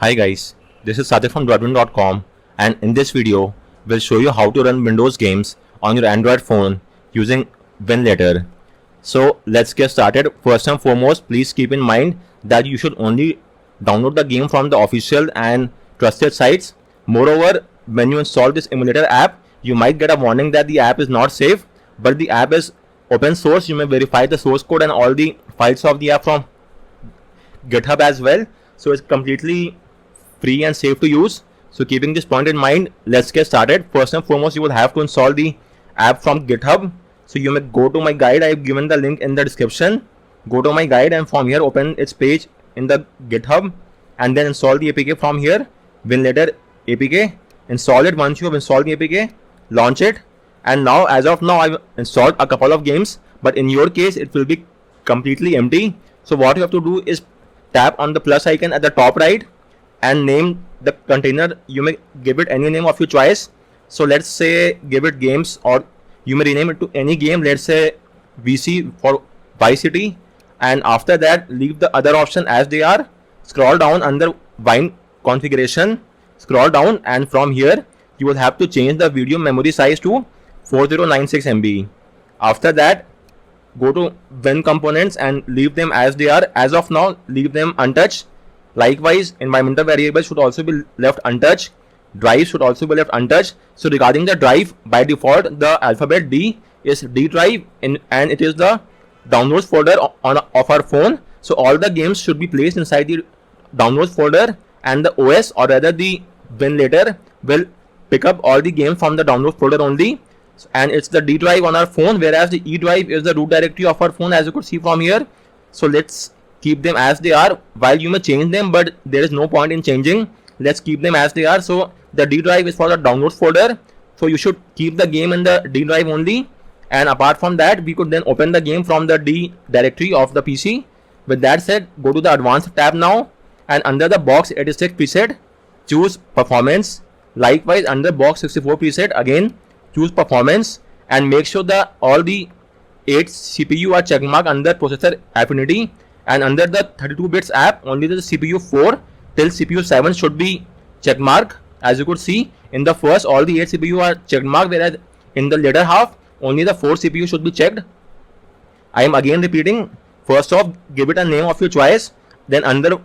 Hi guys, this is Sadir from Dotwin.com, and in this video, we'll show you how to run Windows games on your Android phone using WinLater. So let's get started. First and foremost, please keep in mind that you should only download the game from the official and trusted sites. Moreover, when you install this emulator app, you might get a warning that the app is not safe, but the app is open source. You may verify the source code and all the files of the app from GitHub as well. So it's completely free and safe to use. So keeping this point in mind, let's get started. First and foremost, you will have to install the app from GitHub. So you may go to my guide. I have given the link in the description. Go to my guide and from here open its page in the GitHub and then install the APK from here. WinLater APK. Install it. Once you have installed the APK, launch it. And now, as of now, I've installed a couple of games, but in your case, it will be completely empty. So what you have to do is tap on the plus icon at the top right and name the container. You may give it any name of your choice. So let's say give it games, or you may rename it to any game. Let's say VC for Vice City, and after that leave the other option as they are. Scroll down under Wine configuration, scroll down, and from here you will have to change the video memory size to 4096 MB. After that, go to Win components and leave them as they are. As of now, leave them untouched. Likewise, environmental variables should also be left untouched. Drive should also be left untouched. So regarding the drive, by default the alphabet D is D drive and it is the downloads folder of our phone. So all the games should be placed inside the downloads folder, and the OS, or rather the WinLater, will pick up all the games from the downloads folder only. And it's the D drive on our phone, whereas the E drive is the root directory of our phone, as you could see from here. So let's keep them as they are. While you may change them, but there is no point in changing. Let's keep them as they are. So the D drive is for the downloads folder, so you should keep the game in the D drive only. And apart from that, we could then open the game from the D directory of the PC. With that said, go to the advanced tab now, and under the box 86 preset, choose performance. Likewise, under box 64 preset, again choose performance, and make sure that all the 8 CPU are checkmarked under processor affinity, and under the 32 bits app only the CPU 4 till CPU 7 should be checkmarked. As you could see, in the first all the 8 CPU are checkmarked, whereas in the later half only the 4 CPU should be checked. I am again repeating. First off, give it a name of your choice. Then under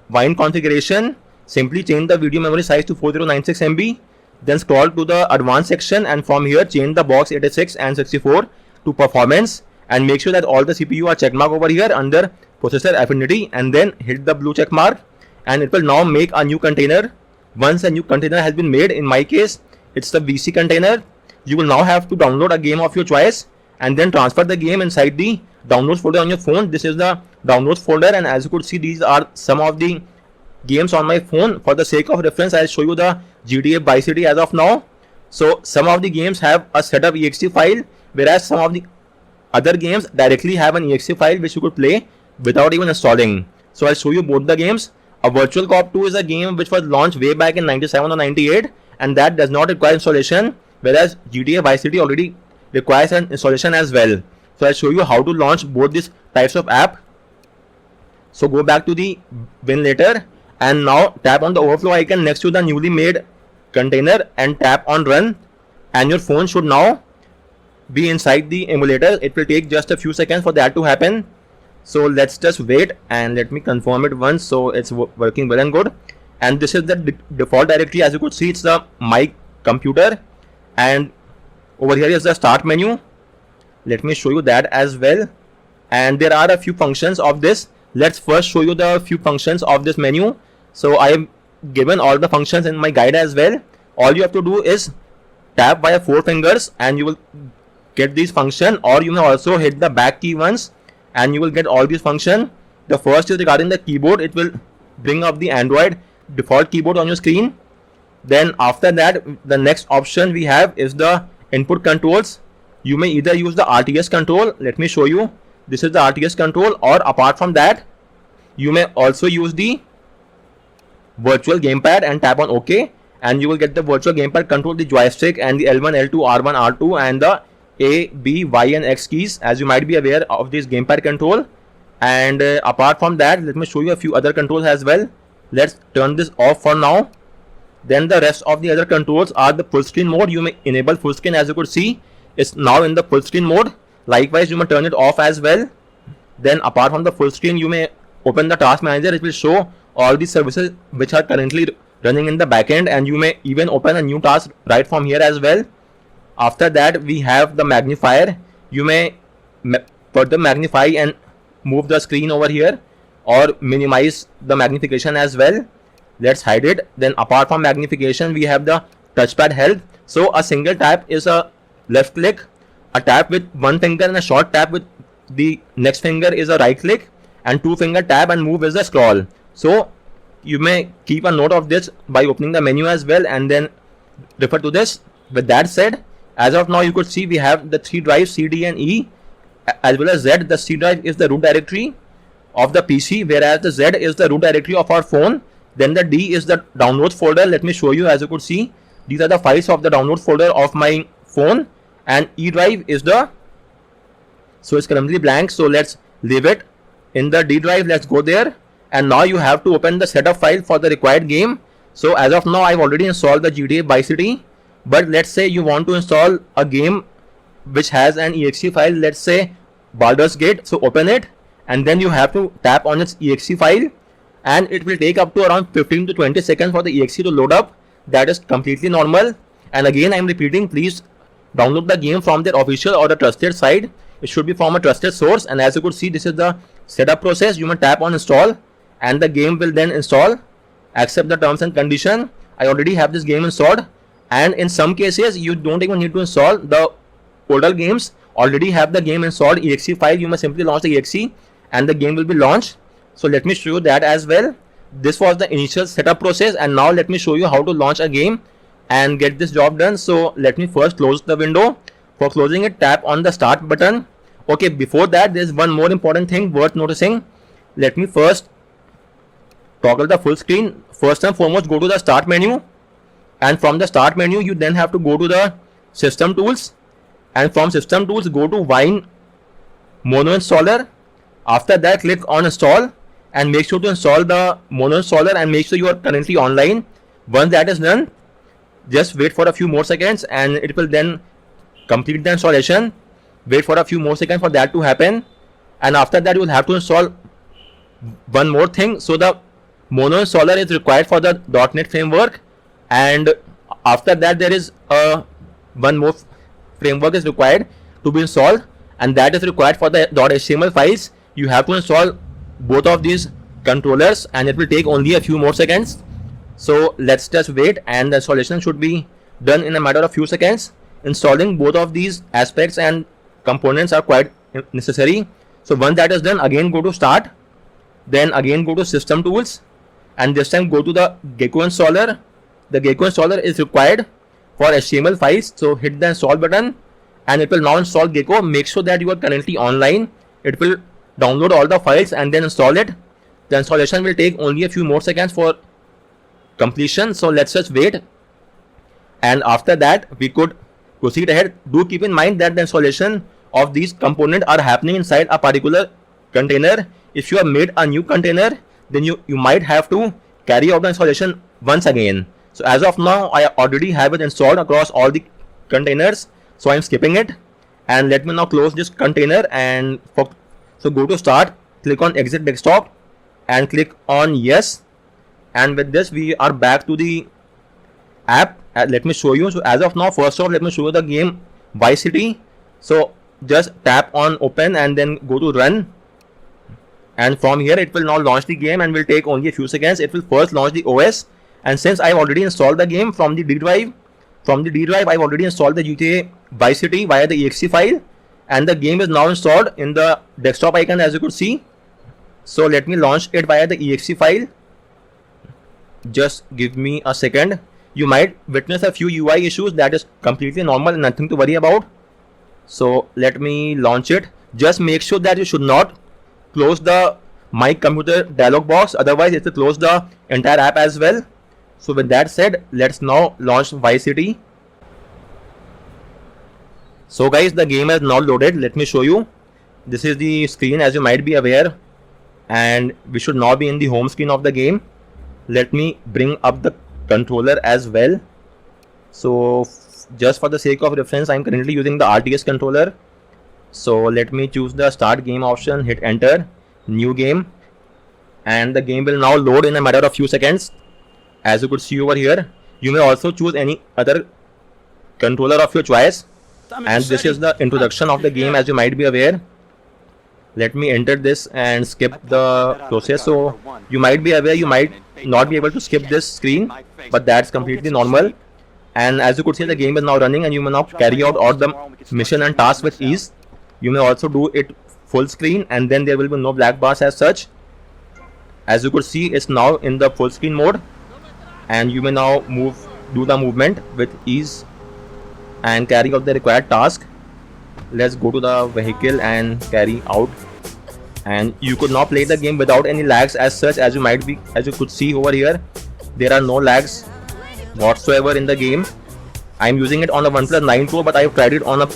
Wine configuration, simply change the video memory size to 4096 MB. Then scroll to the advanced section, and from here change the box 86 and 64 to performance, and make sure that all the CPU are checkmarked over here under processor affinity, and then hit the blue check mark, and it will now make a new container. Once a new container has been made, in my case it's the VC container, you will now have to download a game of your choice and then transfer the game inside the downloads folder on your phone. This is the downloads folder, and as you could see, these are some of the games on my phone. For the sake of reference, I'll show you the GTA Vice City as of now. So some of the games have a setup exe file, whereas some of the other games directly have an exe file which you could play without even installing. So I'll show you both the games. A Virtual Cop 2 is a game which was launched way back in 97 or 98, and that does not require installation, whereas GTA Vice City already requires an installation as well. So I'll show you how to launch both these types of app. So go back to the WinLater, and now tap on the overflow icon next to the newly made container and tap on run, and your phone should now be inside the emulator. It will take just a few seconds for that to happen. So let's just wait, and let me confirm it once. So it's working well and good, and this is the default directory. As you could see, it's the my computer, and over here is the start menu. Let me show you that as well, and there are a few functions of this. Let's first show you the few functions of this menu. So I have given all the functions in my guide as well. All you have to do is tap via 4 fingers and you will get these function, or you may also hit the back key once and you will get all these function. The first is regarding the keyboard. It will bring up the Android default keyboard on your screen. Then after that, the next option we have is the input controls. You may either use the RTS control. Let me show you. This is the RTS control, or apart from that, you may also use the virtual gamepad and tap on OK, and you will get the virtual gamepad control the joystick and the L1, L2, R1, R2, and the A, B, Y, and X keys, as you might be aware of this gamepad control. And apart from that, let me show you a few other controls as well. let's turn this off for now. Then the rest of the other controls are the full screen mode. You may enable full screen, as you could see, it's now in the full screen mode. Likewise, you may turn it off as well. Then apart from the full screen, you may open the task manager. It will show all the services which are currently running in the backend, and you may even open a new task right from here as well. After that, we have the magnifier. You may further magnify and move the screen over here, or minimize the magnification as well. Let's hide it. Then apart from magnification, we have the touchpad help. So a single tap is a left click, a tap with one finger and a short tap with the next finger is a right click, and two finger tap and move is a scroll. So you may keep a note of this by opening the menu as well and then refer to this. With that said, as of now, you could see we have the three drives, C, D and E, as well as Z. The C drive is the root directory of the PC, whereas the Z is the root directory of our phone. Then the D is the downloads folder. Let me show you. As you could see, these are the files of the downloads folder of my phone, and E drive is the, so it's currently blank, so let's leave it. In the D drive, let's go there, and now you have to open the setup file for the required game. So as of now, I've already installed the GTA Vice City, but let's say you want to install a game which has an exe file, let's say Baldur's Gate. So open it, and then you have to tap on its exe file, and it will take up to around 15 to 20 seconds for the exe to load up. That is completely normal. And again, I'm repeating, please download the game from their official or the trusted site. It should be from a trusted source. And as you could see, this is the setup process. You may tap on install, and the game will then install. Accept the terms and condition. I already have this game installed, and in some cases you don't even need to install. The older games already have the game installed exe file. You must simply launch the exe and the game will be launched. So let me show you that as well. This was the initial setup process, and now let me show you how to launch a game and get this job done. So let me first close the window. For closing it, tap on the start button. Okay, before that, there's one more important thing worth noticing. Let me first toggle the full screen. First and foremost, go to the start menu, and from the start menu you then have to go to the system tools, and from system tools go to Wine Mono Installer. After that, click on install, and make sure to install the Mono Installer and make sure you are currently online. Once that is done, just wait for a few more seconds and it will then complete the installation. Wait for a few more seconds for that to happen, and after that you will have to install one more thing. So the Mono Installer is required for the .NET framework, and after that there is one more framework is required to be installed, and that is required for the .html files. You have to install both of these controllers, and it will take only a few more seconds. So let's just wait, and the installation should be done in a matter of few seconds. Installing both of these aspects and components are quite necessary. So once that is done, again go to start, then again go to system tools, and this time go to the Gecko installer. The Gecko installer is required for HTML files, so hit the install button and it will now install Gecko. Make sure that you are currently online. It will download all the files and then install it. The installation will take only a few more seconds for completion, so let's just wait, and after that we could proceed ahead. Do keep in mind that the installation of these components are happening inside a particular container. If you have made a new container, then you might have to carry out the installation once again. So as of now, I already have it installed across all the containers, so I'm skipping it. And let me now close this container, and so go to start, click on exit desktop and click on yes, and with this we are back to the app. Let me show you. So as of now, first off, let me show you the game Vice City. So just tap on open and then go to run, and from here it will now launch the game and will take only a few seconds. It will first launch the OS, and since I've already installed the game from the D drive, I've already installed the GTA Vice City via the exe file, and the game is now installed in the desktop icon, as you could see. So let me launch it via the exe file. Just give me a second. You might witness a few UI issues. That is completely normal and nothing to worry about. So let me launch it. Just make sure that you should not close the My Computer dialog box, otherwise it will close the entire app as well. So with that said, let's now launch Vice City. So guys, the game has now loaded. Let me show you. This is the screen, as you might be aware, and we should now be in the home screen of the game. let me bring up the controller as well. So just for the sake of reference, I'm currently using the RTS controller. So let me choose the start game option, hit enter, new game, and the game will now load in a matter of few seconds. As you could see over here, you may also choose any other controller of your choice, and this is the introduction of the game, as you might be aware. Let me enter this and skip the process. So you might be aware, you might not be able to skip this screen, but that's completely normal. And as you could see, the game is now running and you may now carry out all the mission and tasks with ease. You may also do it full screen and then there will be no black bars as such. As you could see, it's now in the full screen mode and you may now do the movement with ease and carry out the required task. Let's go to the vehicle and carry out, and you could now play the game without any lags as such. As you could see over here, there are no lags whatsoever in the game. I'm using it on a OnePlus 9 Pro, but I've tried it on a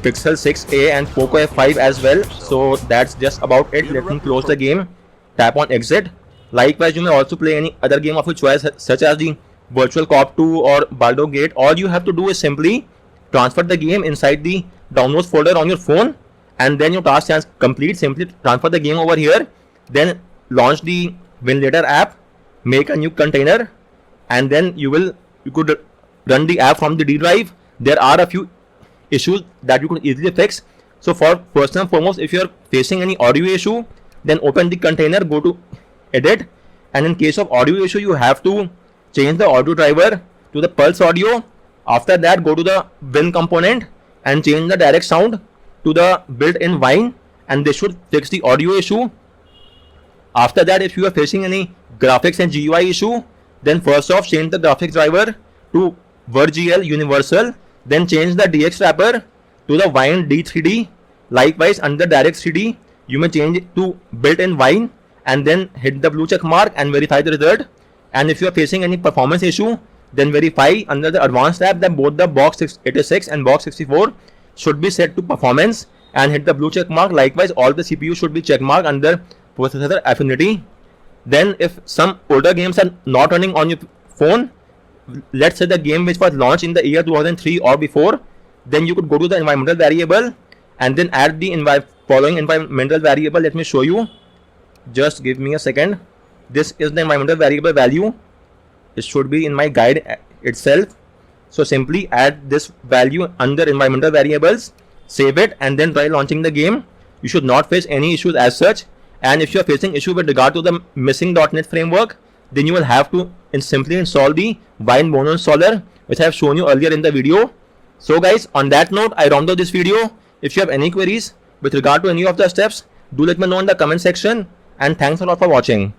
Pixel 6a and Poco F5 as well. So that's just about it. Let me close the game, tap on exit. Likewise, you may also play any other game of your choice, such as the Virtual Cop 2 or Baldur's Gate. All you have to do is simply transfer the game inside the downloads folder on your phone, and then your task is complete. Simply transfer the game over here, then launch the WinLater app, make a new container, and then you could run the app from the D drive. There are a few issues that you could easily fix. So first and foremost, if you're facing any audio issue, then open the container, go to edit, and in case of audio issue, you have to change the audio driver to the Pulse Audio. After that, go to the Win component and change the direct sound to the built-in Wine, and this should fix the audio issue. After that, if you are facing any graphics and GUI issue, then first off change the graphics driver to WordGL Universal, then change the DX wrapper to the Wine D3D. Likewise, under Direct 3D, you may change it to built-in Wine and then hit the blue check mark and verify the result. And if you are facing any performance issue, then verify under the advanced tab that both the box 86 and box 64 should be set to performance and hit the blue check mark. Likewise, all the CPU should be check marked under processor affinity. Then if some older games are not running on your phone, let's say the game which was launched in the year 2003 or before, then you could go to the environmental variable and then add the following environmental variable. Let me show you. Just give me a second. This is the environmental variable value. It should be in my guide itself. So simply add this value under environmental variables, save it, and then try launching the game. You should not face any issues as such. And if you are facing issue with regard to the missing .NET framework, then you will have to simply install the Wine Mono installer, which I have shown you earlier in the video. So guys, on that note, I round up this video. If you have any queries with regard to any of the steps, do let me know in the comment section, and thanks a lot for watching.